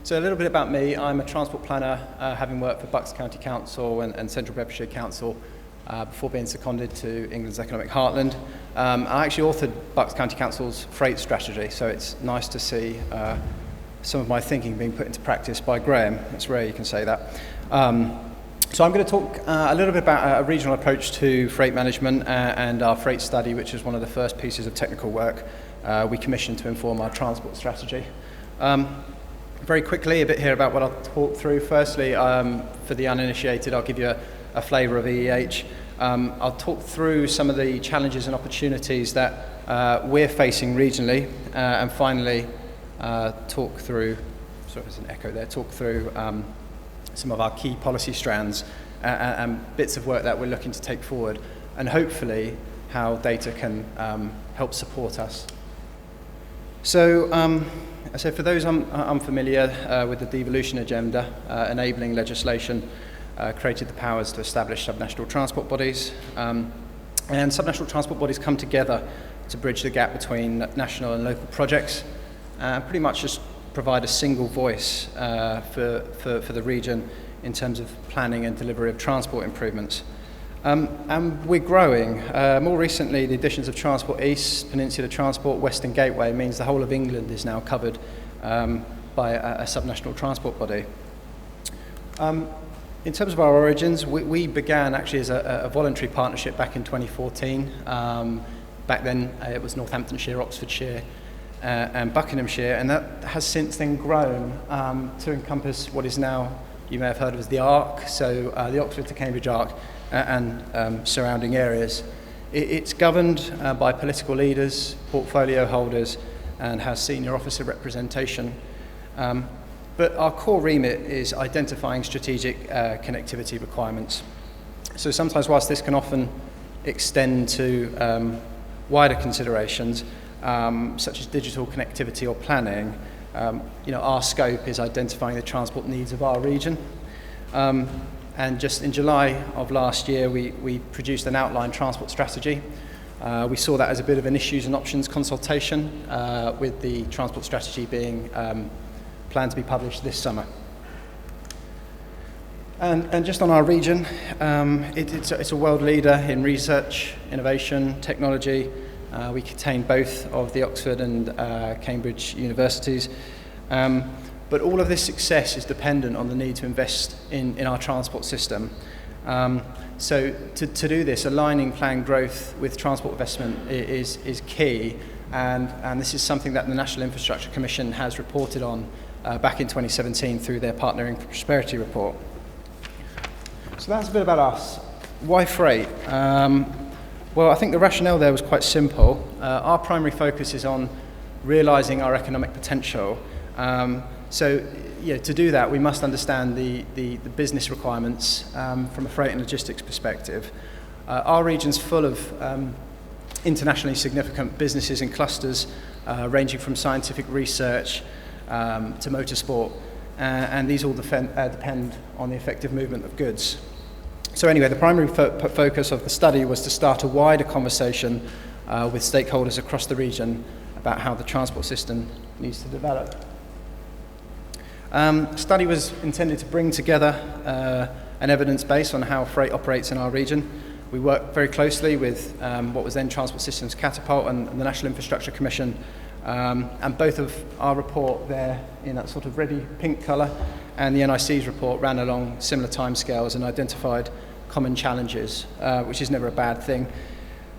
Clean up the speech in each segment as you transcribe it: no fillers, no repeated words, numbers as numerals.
So a little bit about me. I'm a transport planner, having worked for Bucks County Council and Central Bedfordshire Council before being seconded to England's economic heartland. I actually authored Bucks County Council's freight strategy, so it's nice to see some of my thinking being put into practice by Graham. It's rare you can say that. So I'm going to talk a little bit about a regional approach to freight management and our freight study, which is one of the first pieces of technical work we commissioned to inform our transport strategy. Very quickly, a bit here about what I'll talk through. Firstly, for the uninitiated, I'll give you a flavour of EEH. I'll talk through some of the challenges and opportunities that we're facing regionally, and finally talk through, sorry there's an echo there, talk through some of our key policy strands and bits of work that we're looking to take forward, and hopefully how data can help support us. So for those unfamiliar with the devolution agenda, enabling legislation created the powers to establish subnational transport bodies, and subnational transport bodies come together to bridge the gap between national and local projects, and pretty much just provide a single voice for the region in terms of planning and delivery of transport improvements. And we're growing. More recently, the additions of Transport East, Peninsula Transport, Western Gateway means the whole of England is now covered by a subnational transport body. In terms of our origins, we began actually as a voluntary partnership back in 2014. Back then, it was Northamptonshire, Oxfordshire, and Buckinghamshire, and that has since then grown to encompass what is now, you may have heard of as the ARC, so the Oxford to Cambridge ARC and surrounding areas. It's governed by political leaders, portfolio holders, and has senior officer representation. But our core remit is identifying strategic connectivity requirements. So sometimes, whilst this can often extend to wider considerations, such as digital connectivity or planning, our scope is identifying the transport needs of our region. And just in July of last year, we produced an outline transport strategy. We saw that as a bit of an issues and options consultation, with the transport strategy being planned to be published this summer. And just on our region, it's a world leader in research, innovation, technology. We contain both of the Oxford and Cambridge universities. But all of this success is dependent on the need to invest in our transport system. So to do this, aligning planned growth with transport investment is key, and this is something that the National Infrastructure Commission has reported on back in 2017 through their Partnering for Prosperity report. So that's a bit about us. Why freight? Well, I think the rationale there was quite simple. Our primary focus is on realising our economic potential. So to do that, we must understand the business requirements from a freight and logistics perspective. Our region's full of internationally significant businesses and clusters, ranging from scientific research to motorsport, and these all depend on the effective movement of goods. So anyway, the primary focus of the study was to start a wider conversation with stakeholders across the region about how the transport system needs to develop. Study was intended to bring together an evidence base on how freight operates in our region. We worked very closely with what was then Transport Systems Catapult and the National Infrastructure Commission, and both of our report there in that sort of reddy pink colour and the NIC's report ran along similar timescales and identified common challenges, which is never a bad thing.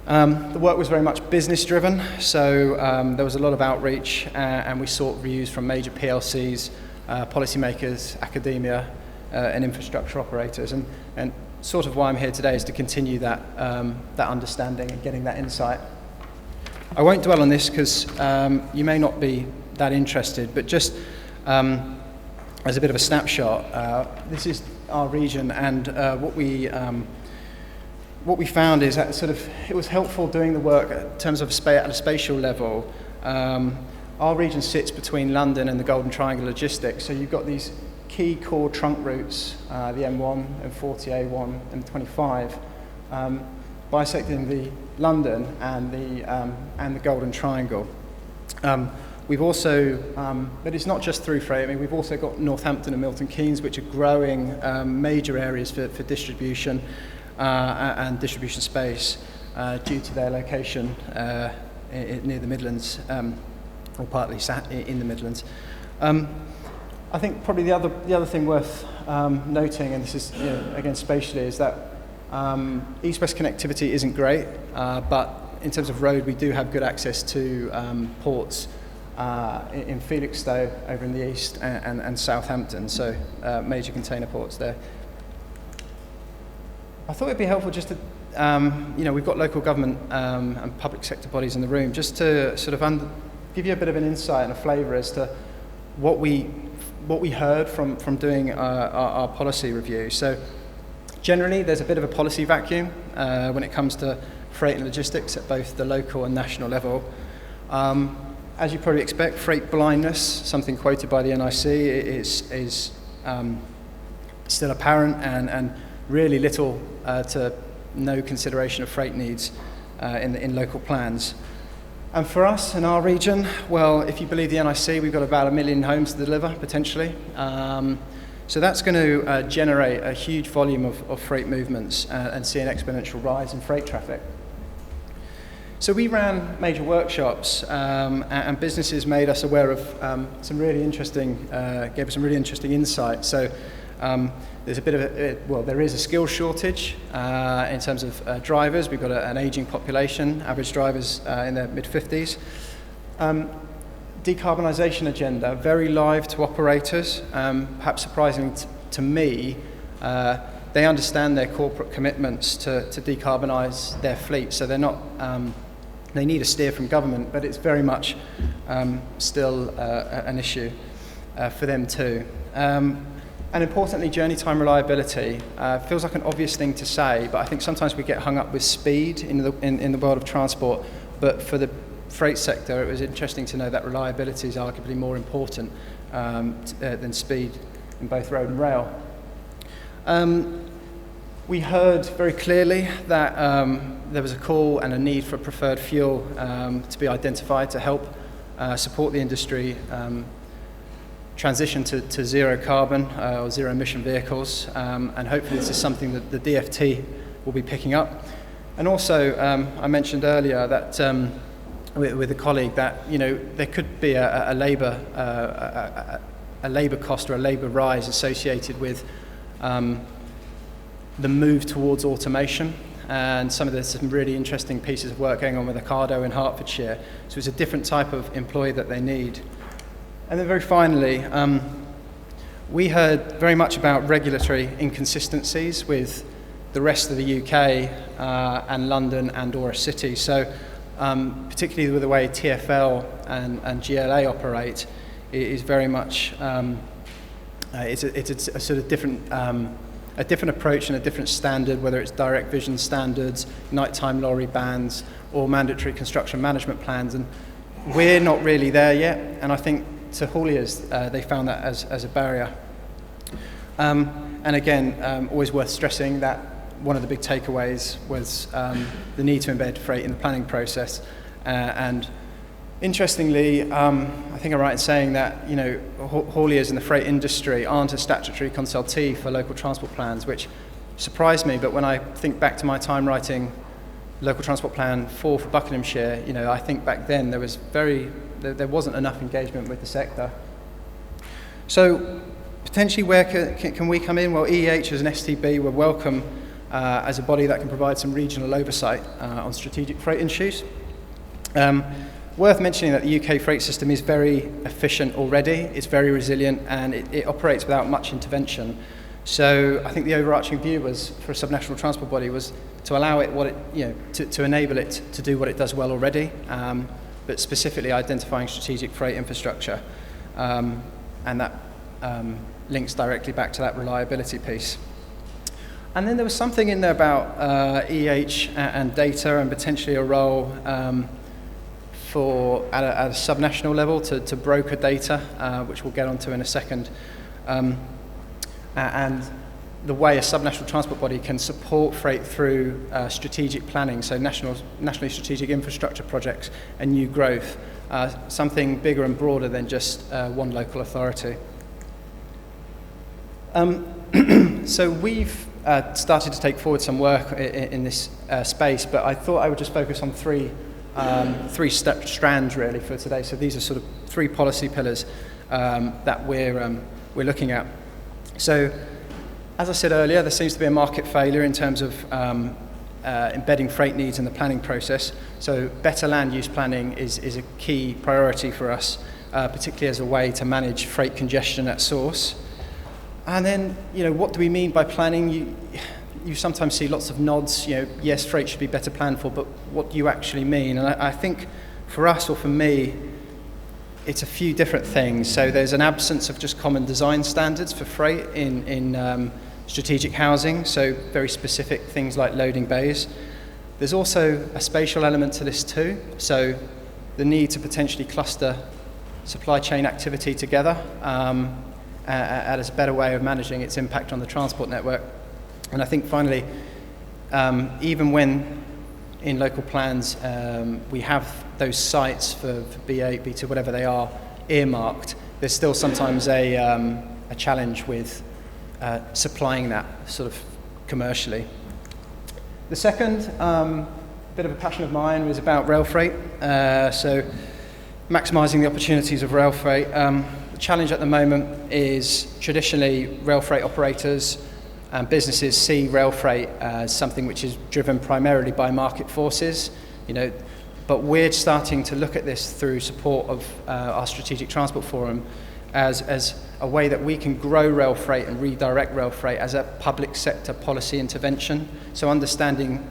The work was very much business driven, so there was a lot of outreach, and we sought views from major PLCs, policymakers, academia, and infrastructure operators, and sort of why I'm here today is to continue that understanding and getting that insight. I won't dwell on this because you may not be that interested, but just as a bit of a snapshot, this is our region, and what we found is that it was helpful doing the work in terms of at a spatial level. Our region sits between London and the Golden Triangle logistics, so you've got these key core trunk routes, the M1, M40, A1, M25, bisecting the London and the Golden Triangle. We've also, but it's not just through freight. I mean, we've also got Northampton and Milton Keynes, which are growing major areas for distribution and distribution space due to their location near the Midlands, or partly sat in the Midlands. I think probably the other thing worth noting, and this is again spatially, is that east-west connectivity isn't great, but in terms of road, we do have good access to ports in Felixstowe over in the east and Southampton, so major container ports there. I thought it'd be helpful just to, we've got local government and public sector bodies in the room, just to sort of give you a bit of an insight and a flavour as to what we heard from doing our policy review. So generally, there's a bit of a policy vacuum when it comes to freight and logistics at both the local and national level. As you probably expect, freight blindness, something quoted by the NIC, is still apparent, and really little to no consideration of freight needs in local plans. And for us in our region, well, if you believe the NIC, we've got about 1 million homes to deliver, potentially. So that's going to generate a huge volume of freight movements and see an exponential rise in freight traffic. So we ran major workshops, and businesses made us aware of some really interesting, gave us some really interesting insight. So there's a bit of there is a skills shortage in terms of drivers. We've got an aging population, average drivers in their mid-50s. Decarbonisation agenda, very live to operators, perhaps surprisingly to me. They understand their corporate commitments to decarbonise their fleet, so they're not. They need a steer from government, but it's very much still an issue for them too. And importantly, journey time reliability feels like an obvious thing to say, but I think sometimes we get hung up with speed in the world of transport. But for the freight sector, it was interesting to know that reliability is arguably more important than speed in both road and rail. We heard very clearly that there was a call and a need for a preferred fuel to be identified to help support the industry transition to zero carbon or zero emission vehicles, and hopefully this is something that the DFT will be picking up. And also, I mentioned earlier that with a colleague that there could be a labour cost or a labour rise associated with the move towards automation, and there's some really interesting pieces of work going on with Ocado in Hertfordshire. So it's a different type of employee that they need. And then very finally, we heard very much about regulatory inconsistencies with the rest of the UK and London and or a city. So particularly with the way TfL and GLA operate, it is very much it's a sort of different a different approach and a different standard, whether it's direct vision standards, nighttime lorry bans, or mandatory construction management plans. And we're not really there yet, and I think to hauliers, they found that as a barrier. And again, always worth stressing that one of the big takeaways was the need to embed freight in the planning process. And interestingly, I think I'm right in saying that hauliers in the freight industry aren't a statutory consultee for local transport plans, which surprised me. But when I think back to my time writing local transport plan 4 for Buckinghamshire, I think back then there wasn't enough engagement with the sector. So potentially, where can we come in? Well, EEH as an STB, we're welcome as a body that can provide some regional oversight on strategic freight issues. Worth mentioning that the UK freight system is very efficient already, it's very resilient, and it operates without much intervention. So I think the overarching view was, for a subnational transport body, was to allow it to enable it to do what it does well already, but specifically identifying strategic freight infrastructure, and that links directly back to that reliability piece. And then there was something in there about EH and data, and potentially a role at a subnational level to broker data, which we'll get onto in a second, and the way a subnational transport body can support freight through strategic planning, so nationally strategic infrastructure projects and new growth, something bigger and broader than just one local authority. So we've started to take forward some work in this space, but I thought I would just focus on three strands really for today. So these are sort of three policy pillars that we're looking at. So as I said earlier, there seems to be a market failure in terms of embedding freight needs in the planning process. So better land use planning is a key priority for us, particularly as a way to manage freight congestion at source. And then, what do we mean by planning? You sometimes see lots of nods, yes, freight should be better planned for, but what do you actually mean? And I think for us, or for me, it's a few different things. So there's an absence of just common design standards for freight in strategic housing, so very specific things like loading bays. There's also a spatial element to this too, so the need to potentially cluster supply chain activity together as a better way of managing its impact on the transport network. And I think finally, even when in local plans we have those sites for B8, B2, whatever they are, earmarked, there's still sometimes a challenge with supplying that sort of commercially. The second bit of a passion of mine was about rail freight, so maximising the opportunities of rail freight. The challenge at the moment is traditionally rail freight operators and businesses see rail freight as something which is driven primarily by market forces, but we're starting to look at this through support of our Strategic Transport Forum as a way that we can grow rail freight and redirect rail freight as a public sector policy intervention. So understanding,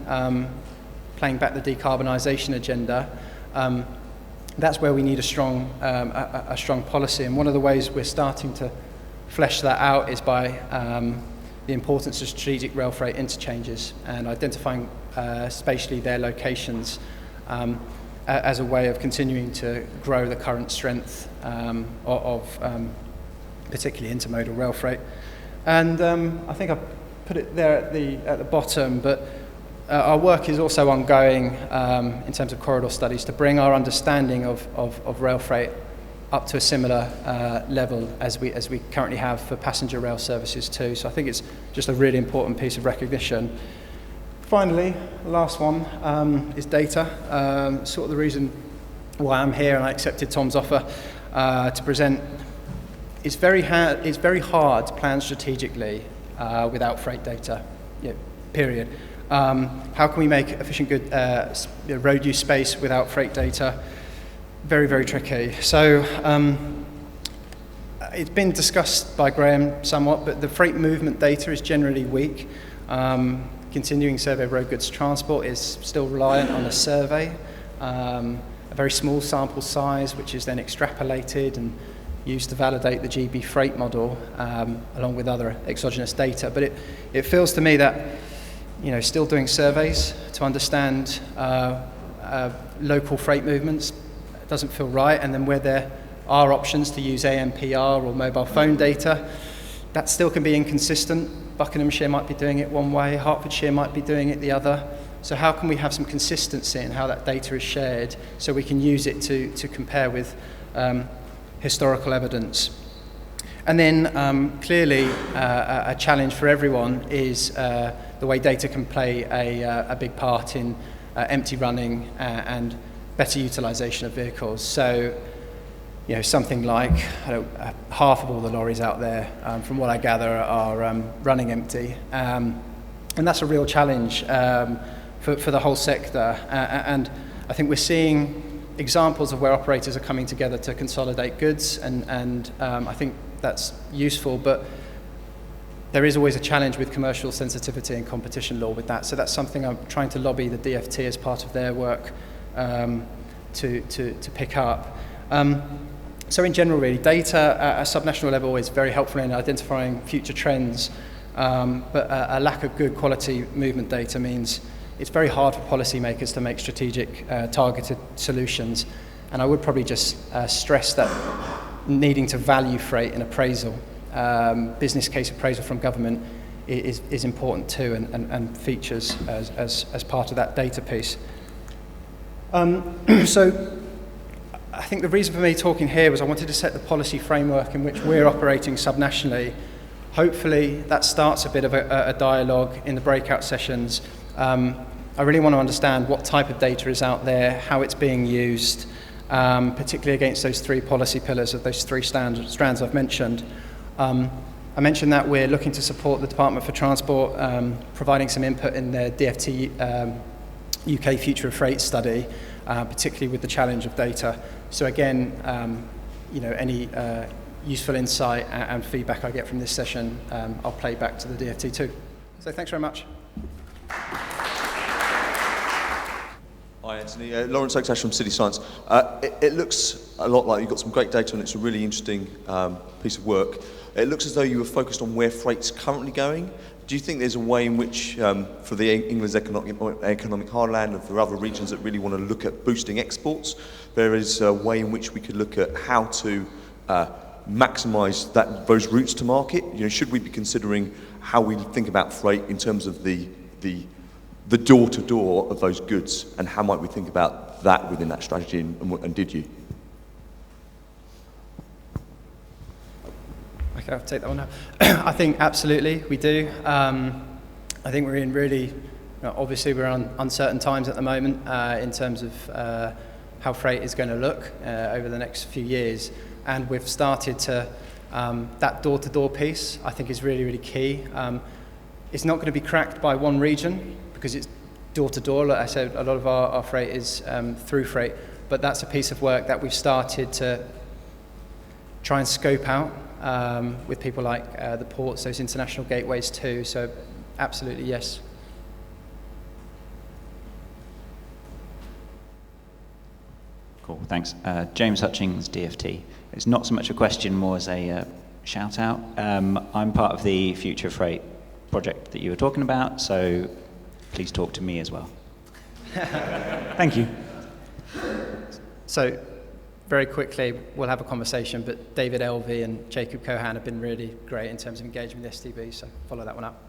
playing back the decarbonisation agenda, that's where we need a strong policy. And one of the ways we're starting to flesh that out is by the importance of strategic rail freight interchanges and identifying spatially their locations as a way of continuing to grow the current strength of particularly intermodal rail freight. And I think I put it there at the bottom, but our work is also ongoing in terms of corridor studies to bring our understanding of rail freight up to a similar level as we currently have for passenger rail services too. So I think it's just a really important piece of recognition. Finally, the last one is data. Sort of the reason why I'm here and I accepted Tom's offer to present. It's very hard to plan strategically without freight data, period. How can we make efficient good road use space without freight data? Very, very tricky. So it's been discussed by Graham somewhat, but the freight movement data is generally weak. Continuing survey of road goods transport is still reliant on a survey, a very small sample size, which is then extrapolated and used to validate the GB freight model, along with other exogenous data. But it feels to me that still doing surveys to understand local freight movements doesn't feel right, and then where there are options to use ANPR or mobile phone data, that still can be inconsistent. Buckinghamshire might be doing it one way, Hertfordshire might be doing it the other. So how can we have some consistency in how that data is shared so we can use it to compare with historical evidence? And then clearly a challenge for everyone is the way data can play a big part in empty running and better utilisation of vehicles. So, something like half of all the lorries out there, from what I gather, are running empty, and that's a real challenge for the whole sector. And I think we're seeing examples of where operators are coming together to consolidate goods, and I think that's useful, but there is always a challenge with commercial sensitivity and competition law with that. So that's something I'm trying to lobby the DFT as part of their work to pick up. So in general, really, data at a subnational level is very helpful in identifying future trends, but a lack of good quality movement data means it's very hard for policymakers to make strategic, targeted solutions. And I would probably just stress that needing to value freight in appraisal, business case appraisal from government is important too, and features as part of that data piece. So I think the reason for me talking here was I wanted to set the policy framework in which we're operating subnationally. Hopefully that starts a bit of a dialogue in the breakout sessions. I really want to understand what type of data is out there, how it's being used, particularly against those three policy pillars of those three strands I've mentioned. I mentioned that we're looking to support the Department for Transport, providing some input in their DFT UK Future of Freight study, particularly with the challenge of data. So again, any useful insight and feedback I get from this session, I'll play back to the DFT too. So thanks very much. Hi Anthony, Lawrence Oaksash from City Science. It looks a lot like you've got some great data and it's a really interesting piece of work. It looks as though you were focused on where freight's currently going. Do you think there's a way in which, for the England's economic heartland and for other regions that really want to look at boosting exports, there is a way in which we could look at how to maximise those routes to market? Should we be considering how we think about freight in terms of the door-to-door of those goods, and how might we think about that within that strategy, and did you? Okay, I'll take that one now. I think absolutely we do. I think we're in really, obviously we're on uncertain times at the moment in terms of how freight is going to look over the next few years, and we've started to, that door-to-door piece I think is really, really key. It's not going to be cracked by one region, because it's door-to-door. Like I said, a lot of our freight is through freight, but that's a piece of work that we've started to try and scope out with people like the ports, those international gateways too. So absolutely, yes. Cool, thanks. James Hutchings, DFT. It's not so much a question, more as a shout out. I'm part of the Future Freight project that you were talking about, so please talk to me as well. Thank you. So, very quickly, we'll have a conversation, but David Elvey and Jacob Cohan have been really great in terms of engaging with the STB, so follow that one up.